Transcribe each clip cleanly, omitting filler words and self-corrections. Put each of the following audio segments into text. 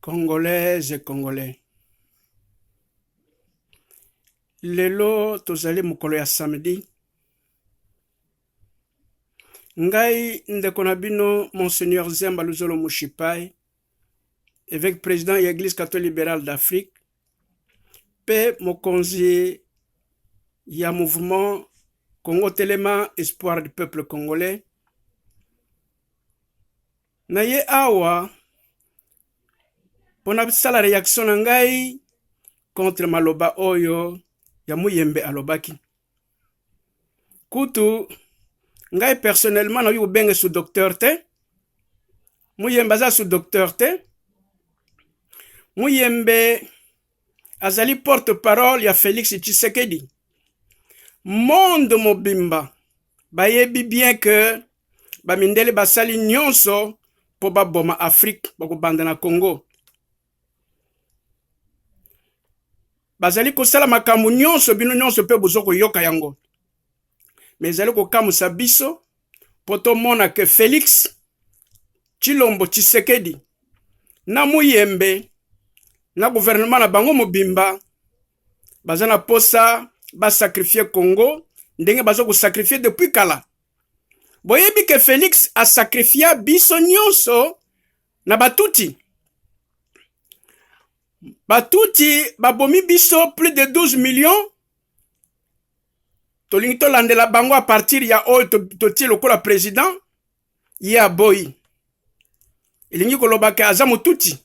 Congolaises et Congolais. Lelo tozali mokolo ya samedi. Ngai ndeko na bino Monseigneur Zemba Luzolo Mushipai, évêque président de l'Église catholique libérale d'Afrique, pe mokonzi ya mouvement Congo Telema Espoir du peuple congolais. Na ye awa pona sala réaction na ngai contre maloba oyo ya Muyembe alobaki. Kutu ngai personnellement na yu benge sous docteur te. Muyembe aza sous docteur te. Muyembe azali porte-parole ya Félix Tshisekedi. Monde mobimba bayebi bien que bamindele basali nyonso po baboma Afrique bakobanda na Congo. Bazali kosala makambo nyonso bino nyonso pe bozoko yoka yango. Mais ezali kokamusa biso po tomona ke Félix Tshilombo Tshisekedi na Muyembe na gouvernement na bango mobimba bazana posa ba sacrifier Congo ndenge bazoko sacrifier depuis kala. Boyebi ke Félix a sacrifié biso nyonso na batuti. Batuti babomi biso plus de 12 millions. Tolingi tolandela bango a partir ya oyo totie lokola président ya boyi. Ilingi kolobaka aza mututi.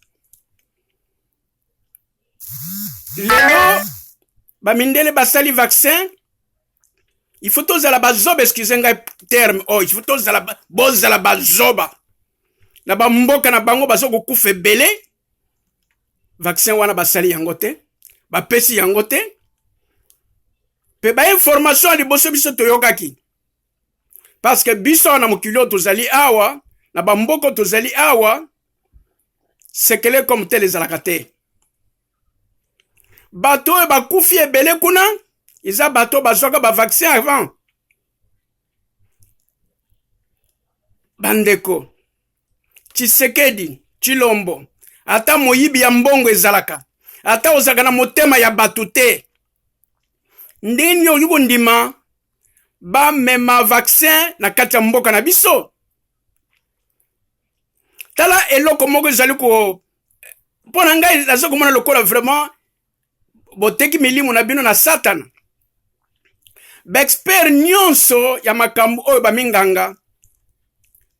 Lelo bamindele basali vaccin. Il faut tous la bazoba, excusez-moi terme. Oh, il faut tous la bozala bazoba. Na bamboka na bango bazoko kufe belé. Vaccin wana basali yangote. Ba pesi yangote. Pe ba information ali boso biso toyokaki. Parce que biso na mokilo tozali awa, na bamboko tozali awa, c'est que les comme tel les alakate. Bato e ba kufi belé kuna. Iza bato bazwaka ba vaccin avant. Bandeko. Tshisekedi, Tshilombo. Ata moyibi ya mbongo ezalaka. Ata ozaka na motema ya batu te. Ndeni yuko ndima. Ba mema vaccin na kati ya mboka na biso. Tala eloko moko ezali ko. Pona ngai nazo komona lokola vraiment. Boteki milimu na bino na satana. Bexpert nyonso ya makambo oyo baminganga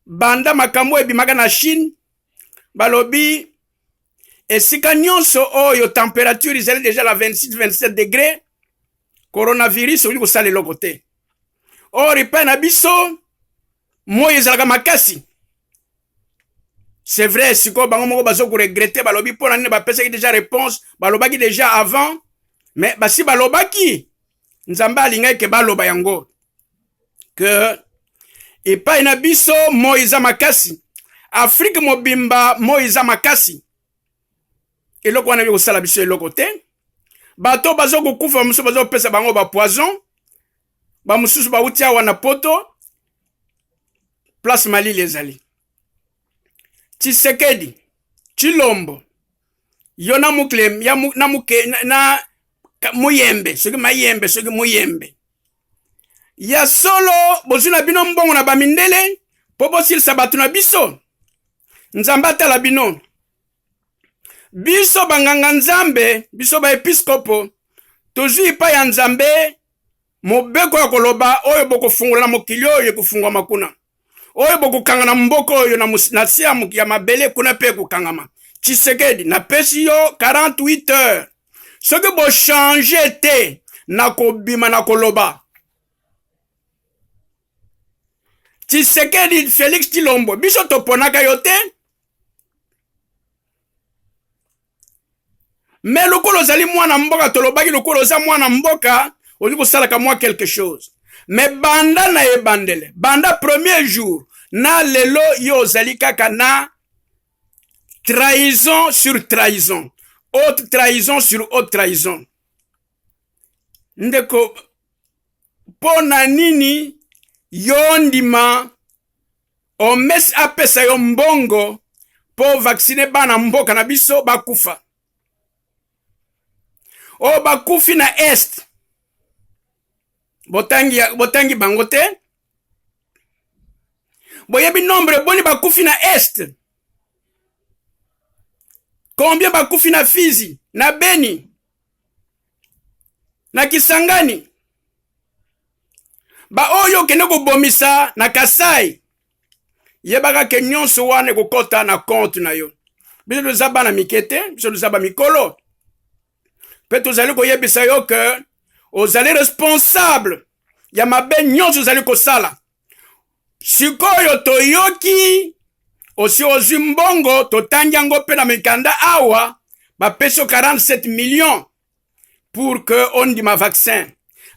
banda makambo ebimaka na Chine balobi esika nyonso oyo température izali déjà la 26-27 degrés coronavirus oli kosala eloko te. Or epai na biso moyo ezalaka makasi. C'est vrai siko bango moko bazo ko regretter balobi pona nini bapesaki déjà réponse balobaki déjà avant mais basi balobaki Nzamba alingai ke baloba yango que epai na biso Moïse makasi Afrique mobimba Moïse makasi eloko wana biko sala biso eloko te bato bazo kokufa muso bazo pesa bango ba poison ba mususu ba utia wana poto place Mali lezali Tshisekedi Tshilombo yona muklem ya na muke na Muyembe, soki mayembe, soki muyembe. Ya solo, bozuna bino mbongo na bamindele, popo sil sabatu na biso. Nzambata la bino. Biso banganga nzambe, biso ba episkopo, tozui pa ya nzambe, mobeko ya koloba, oyo boko fungula na mokili oyo kufungwa makuna. Oyo boko kanga na mboko oyo na siamu ya mabele kuna pe kukangama. Tshisekedi, na pesi yo 48 heures. Ce que vous changez te na kobima na koloba. Tshisekedi Félix Tshilombo biso toponaka yote. Mais lokolo zali mwana mboka tolobaki lokolo za mwana mboka oli kosalaka moi quelque chose. Mais banda na ebandele. Banda premier jour na lelo yo zali kaka na trahison sur trahison. Haute trahison sur haute trahison. Ndeko pona nini yondima omes apesa yo mbongo po vacciner bana mboka na biso bakufa. O bakufi na est. Botangi bango te. Boyebi nombre boni bakufi na est. Combien bakufi na Fizi, na Beni, na Kisangani. Ba oyo kende ko bomisa na Kasai. Yebaka ke nyonso wane ko kota na compte na yo. Biso tozaba na mikete, biso tozaba mikolo. Pe tozali ko yebisa yo ke ozali responsable ya mabe nyonso ozali ko sala. Sikoyo toyoki osi ozwi mbongo totangi yango pe na mikanda awa ba peso 47 millions pour que on di ma vaccin.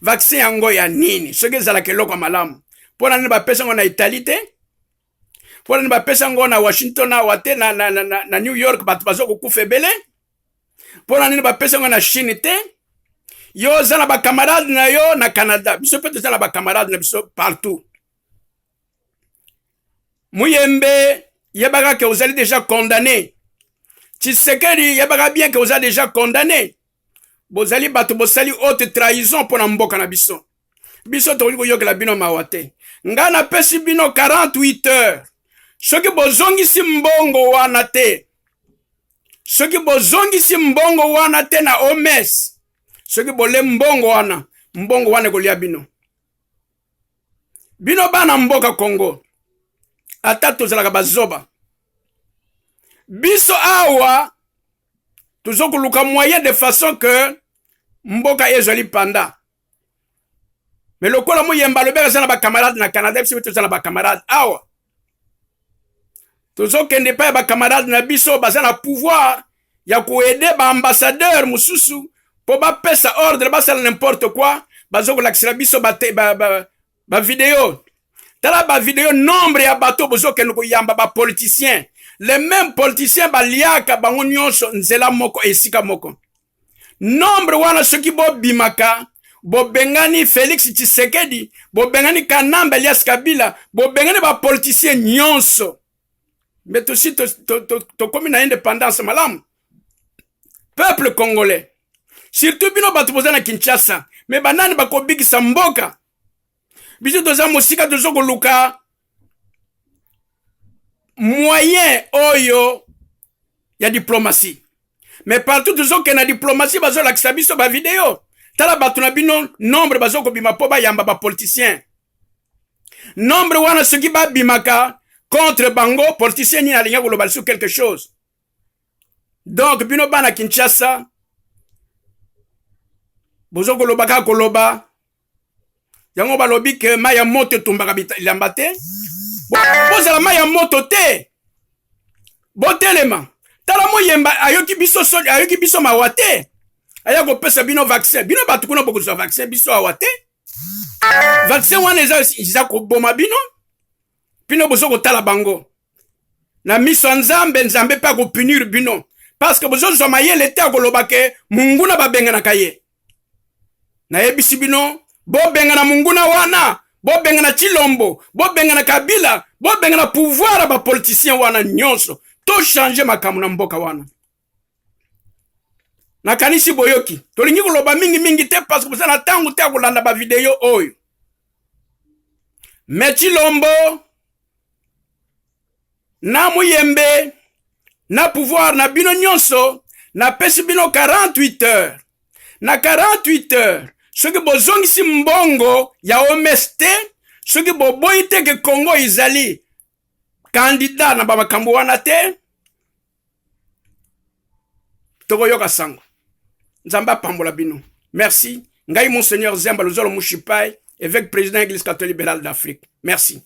Vaccin yango ya nini? Soki ezalaka eloko malamu. Pona nini ba peso yango na Italie te? Pona nini ba peso yango na Washington awa te na New York bato bazo kokufa ebele? Pona nini ba peso yango na Chine te? Yo zala ba camarade na yo na Canada. Biso pe tozala ba camarade na biso partout. Muyembe yebaka que vous allez déjà condamné. Tshisekedi yebaka bien que vous allez déjà condamné. Bozali bato bosali haute trahison pour mboka na biso. Biso to ko yokela bino mawate. Ngana pesi bino 48 heures. Soki bozongisi mbongo wana te. Soki bozongisi mbongo wana te na OMS. Soki bole mbongo wana kolia bino. Bino bana mboka Congo. Ata tozalaka bazoba. Biso awa tozokuluka moyen de façon que mboka ezali panda. Mais lokola moyemba lobeka sana ba camarade na Canada biso tozala ba camarade awa. Tozokende pa ba camarade na biso bazana pouvoir ya ko aider ba ambassadeur mususu po ba pesa ordre ba sala n'importe quoi bazokolakisela biso ba vidéo. Tala ba vidéo nombre ya bato bozokende ko yamba ba politiciens. Les mêmes politiciens baliaka bango nyonso nzela moko esika moko. Nombre wana soki bo bimaka, bo bengani Félix Tshisekedi, bo bengani Kanamba Elias Kabila, bo bengani ba politiciens nyonso. Mais aussi to komi na indépendance malamu. Peuple congolais. Surtout bino bato bozana Kinshasa, mais banani bakobikisa mboka. Biso toza mosika tozoko luka moyen oyo ya diplomatie. Mais partout tozoko na diplomatie bazo lakisa biso ba vidéo. Tala bato na bino nombre bazoko bima po ba yamba ba politicien. Nombre wana soki ba bimaka contre bango politicien ni alinga koloba sur quelque chose. Donc bino bana Kinshasa bozoko lobaka koloba yango balobi ke maya moto tumbaka bilamba te. Bozala maya moto te. Botelema. Tala moyemba ayoki biso mawate. Aya ko pesa bino vaccin. Bino batu kuna boko za vaccin biso awate. Vaccin wana eza ko boma bino. Bino bozo ko tala bango. Na miso nzambe pa ko punir bino. Parce que bozo zo mayele te ko lobake munguna babenga na kaye. Na yebisi bino bo bengana munguna wana, bo bengana Chilombo, bo bengana Kabila, bo bengana pouvoir ba politicien wana nyonso. To changer makamu na mboka wana. Na kanisi boyoki, tolingi kuloba mingi te parce que na tangu te kolanda ba video oyo. Mais Chilombo na Muyembe na pouvoir na bino nyonso na pesi bino 48 heures. Na 48 heures soki bozongisi mbongo ya OMST, soki boboyi te ke Congo izali candidat na bamakambo wana te, toko yoka sango. Nzamba pambola bino. Merci. Ngai Monseigneur Zemba Lozolo Mushipai, évêque président Église catholique libérale d'Afrique. Merci.